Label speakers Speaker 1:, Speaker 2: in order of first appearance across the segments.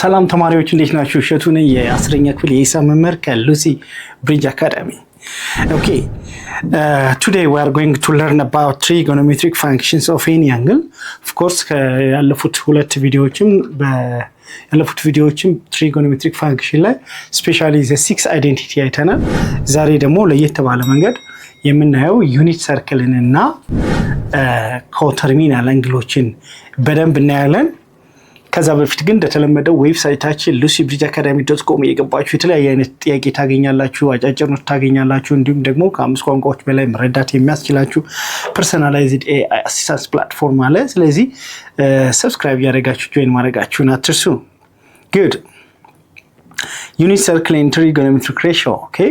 Speaker 1: ሰላም ተማሪዎች እንዴት ናችሁ? እሸቱ ነኝ የ10ኛ ክፍል የሂሳብ መምህር ከሉሲ ብሪጅ አካዳሚ። Okay, today we are going to learn about trigonometric functions of any angle. Of course, ያለፉት ቪዲዮዎችም trigonometric function ላይ especially the 6 identity አይተናል። ዛሬ ደግሞ ለየት ባለ መንገድ የምናየው ዩኒት ሰርክልን እና ኮተርሚናል አንግሎችን በደንብ እናያለን። ከዛ በፊት ግን እንደተለመደው ዌብሳይታችን lucybridgeacademy.com እየገባችሁ የተለያየ አይነት ጥያቄ ታገኛላችሁ፣ አጫጭር ኖት ታገኛላችሁ። እንዲሁም ደግሞ ከ5 ቋንቋዎች በላይ መረዳት የሚያስችላችሁ personalized AI assistance platform አለ። ስለዚህ ሰብስክራይብ ያደርጋችሁ ጆይን ማድረጋችሁን አትርሱ። Good. Unit circle and trigonometric ratio, okay?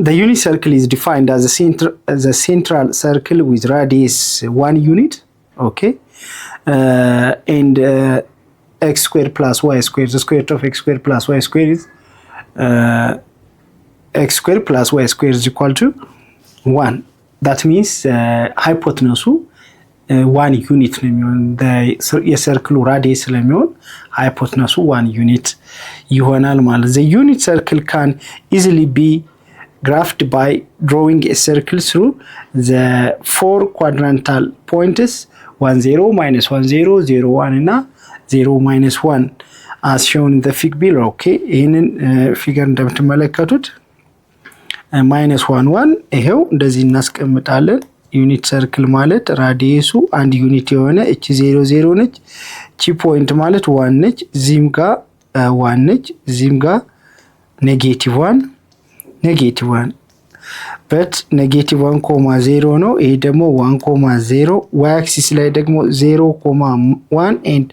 Speaker 1: The unit circle is defined as the central circle with radius 1 unit, okay? And x squared plus y squared, the square root of x squared plus y squared is x squared plus y squared is equal to 1. That means hypotenuse 1 unit ነው የሚሆን የሰርክሉ ራዲየስ ስለሚሆን hypotenuse 1 unit ይሆናል ማለት። The unit circle can easily be graphed by drawing a circle through the 4 quadrantal points 1 0 minus 1 0 0 1 እና 0 minus 1 as shown in the figure below. Okay, ይሄንን ፊገር እንደምትመለከቱት minus 1 1 ይሄው እንደዚህ እናስቀምጣለን። ዩኒት ሰርክል ማለት ራዲየሱ 1 ዩኒት የሆነ እቺ 0 0 ነች። እቺ ፖይንት ማለት 1 ነች። ዚም ጋር 1 ነች። ዚም ጋር negative 1 but negative 1,0 ነው። ይሄ ደግሞ 1,0 y axis ላይ ደግሞ 0,1 and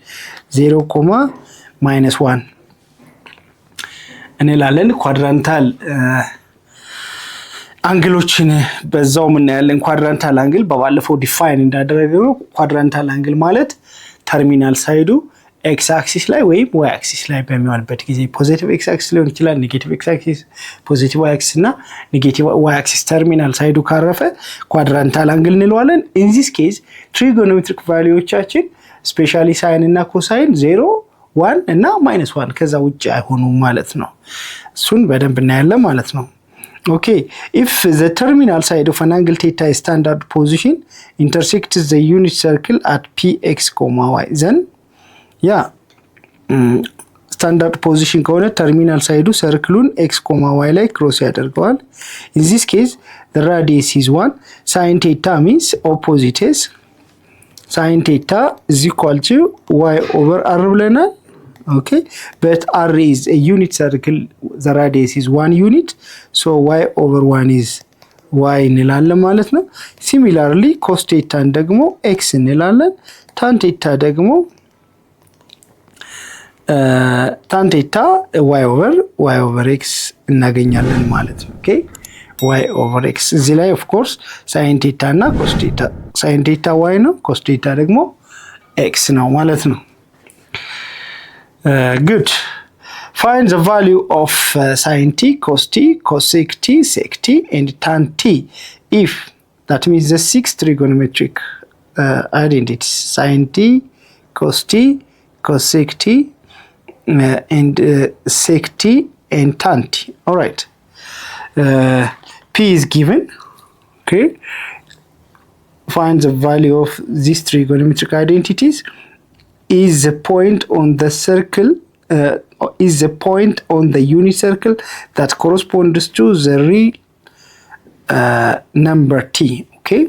Speaker 1: 0,-1 እንላለን። ኳድራንታል አንግሎችን በዛው ምን ያለን ኳድራንታል አንግል በባለፈው ዲፋይን እንዳደረገው ኳድራንታል አንግል ማለት ተርሚናል ሳይዱ ኤክስ አክሲስ ላይ ወይም ዋይ አክሲስ ላይ በሚሆንበት ጊዜ ፖዚቲቭ ኤክስ አክሲስ ሊሆን ይችላል፣ ኔጌቲቭ ኤክስ አክሲስ፣ ፖዚቲቭ ዋይ አክሲስ እና ኔጌቲቭ ዋይ አክሲስ ተርሚናል ሳይዱ ካረፈ ኳድራንታል አንግል እንለዋለን። ኢን ዚስ ኬዝ ትሪጎኖሜትሪክ ቫልዩዎቻችን ስፔሻሊ ሳይን እና ኮሳይን 0 1 እና -1 ከዛ ውጪ አይሆኑም ማለት ነው። እሱን በደንብ እናያለን ማለት ነው። Okay, if the terminal side of an angle theta is standard position intersects the unit circle at px, y, then ስታንዳርድ ፖዚሽን ከሆነ ተርሚናል ሳይዱ ሰርክሉን x, y ላይ ክሮስ ያደርገዋል። in this case the radius is 1. sin theta means opposite is sin theta is equal to y over r ብለናል። okay, but r is a unit circle, the radius is 1 unit, so y over 1 is y እንላለን ማለት ነው። similarly cos theta ደግሞ x እንላለን። tan theta ደግሞ tan theta y over x እናገኛለን ማለት ነው። okay, y over x እዚህ ላይ of course sin theta እና cos theta sin theta y ነው፣ cos theta ደግሞ x ነው ማለት ነው። Good. Find the value of sin t, cos t, cosec t, sec t and tan t if, that means the 6 trigonometric identities, sin t, cos t, cosec t and sec t and tan t. All right, p is given. Okay, find the value of these trigonometric identities. Is the point on the circle is the point on the unit circle that corresponds to the real number t. Okay,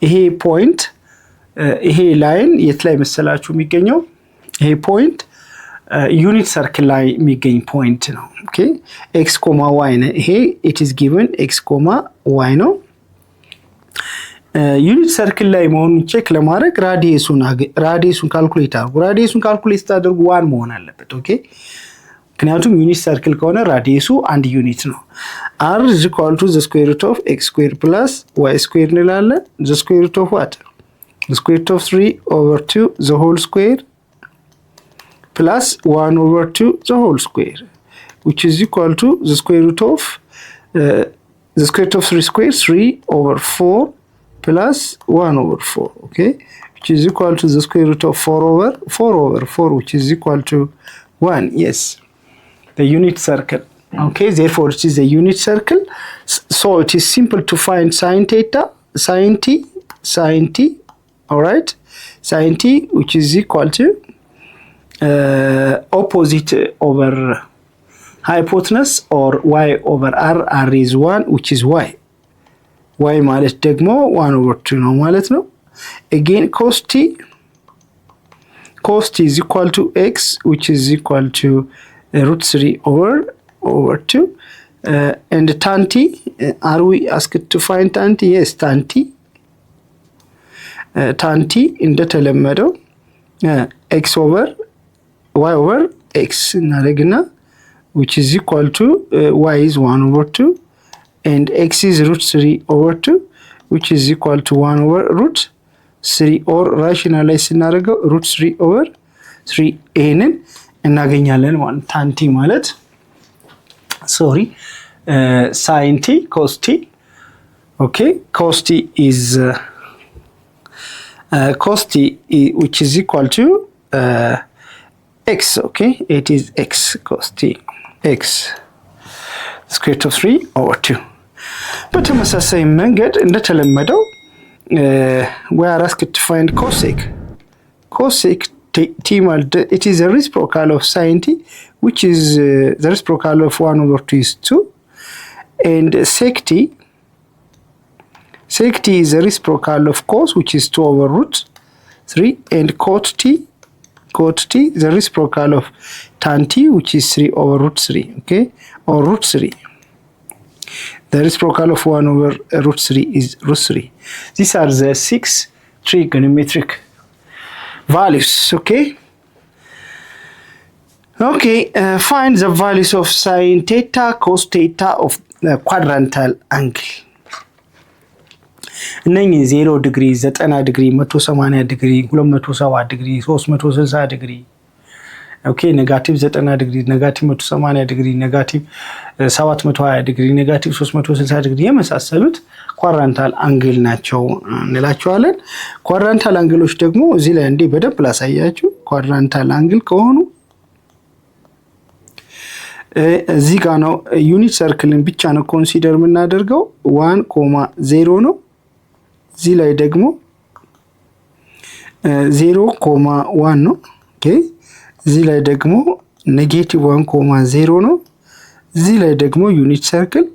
Speaker 1: ይሄ ፖይንት ይሄ ላይን የት ላይ መሰላችሁ የሚገኘው? ይሄ ፖይንት ዩኒት ሰርክል ላይ የሚገኝ ፖይንት ነው። ኦኬ፣ x, y ነው ይሄ። it is given x, y ነው። ዩኒት ሰርክል ላይ መሆኑን ቼክ ለማድረግ ራዲየሱን ካልኩሌት አድርጉ። ራዲየሱን ካልኩሌት ታደርጉ 1 መሆን አለበት። ኦኬ፣ ምክንያቱም ዩኒት ሰርክል ከሆነ ራዲየሱ 1 ዩኒት ነው። r is equal to the square root of x squared plus y squared እንላለን። the square root of what? the square root of 3 over 2 the whole square plus 1 over 2 the whole square, which is equal to the square root of 3 square 3 over 4 plus 1 over 4. Okay, which is equal to the square root of 4 over 4, which is equal to 1. Yes, the unit circle. Okay, therefore it is a unit circle. So it is simple to find sine theta, sine t, all right, sine t, which is equal to opposite over hypotenuse, or y over r is 1, which is y. Y ማለት ደግሞ 1 over 2 ነው ማለት ነው። Again cos t is equal to x, which is equal to root 3 over 2. And tan t, are we asked to find tan t? Yes, tan t እንደተለመደው x over y over x እናደርግና which is equal to y is 1 over 2 and x is root 3 over 2, which is equal to 1 over root 3, or rationalize ስናደርገው root 3 over 3 ይሄንን እናገኛለን ማለት tan t ማለት sin t cos t. Okay, cos t is which is equal to x. Okay, it is x cos t, x square root of 3 over 2. በተመሳሳይ መንገድ እንደተለመደው we are asked to find cosec t ማለት it is a reciprocal of sin t, which is the reciprocal of 1 over 2 is 2, and sec t is a reciprocal of cos, which is 2 over root 3, and cot t the reciprocal of tan t, which is 3 over root 3. Okay, or root 3. The reciprocal of 1 over root 3 is root 3. These are the 6 trigonometric values. Okay, find the values of sin theta, cos theta of the quadrantal angle. እነኚህ 0 ዲግሪ 90 ዲግሪ 180 ዲግሪ 270 ዲግሪ 360 ዲግሪ ኦኬ ኔጋቲቭ 90 ዲግሪ ኔጋቲቭ 180 ዲግሪ ኔጋቲቭ 720 ዲግሪ ኔጋቲቭ 360 ዲግሪ የመሳሰሉት ኳድራንታል አንግል ናቸው እንላቸዋለን። ኳድራንታል አንግሎች ደግሞ እዚህ ላይ እንዴ በደንብ ላሳያችሁ። ኳድራንታል አንግል ከሆኑ እዚህ ጋር ነው ዩኒት ሰርክልን ብቻ ነው ኮንሲደር የምናደርገው 1,0 ነው። እዚህ ላይ ደግሞ 0,1 ነው። ኦኬ እዚህ ላይ ደግሞ ኔጌቲቭ 1,0 ነው። እዚህ ላይ ደግሞ ዩኒት ሰርክል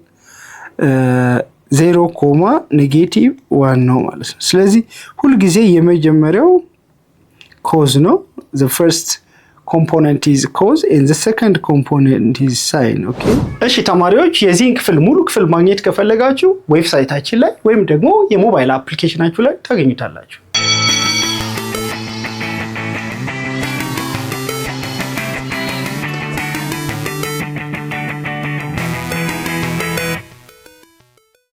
Speaker 1: 0,-1 ነው ማለት ነው። ስለዚህ ሁሉ ጊዜ የመጀመሪያው ኮዝ ነው። the first component is cos and the second component is sin. okay እሺ ተማሪዎች የዚህን ክፍል ሙሉ ክፍል ማግኘት ከፈለጋችሁ ዌብሳይታችን ላይ ወይም ደግሞ የሞባይል አፕሊኬሽናችሁ ላይ ታገኙታላችሁ።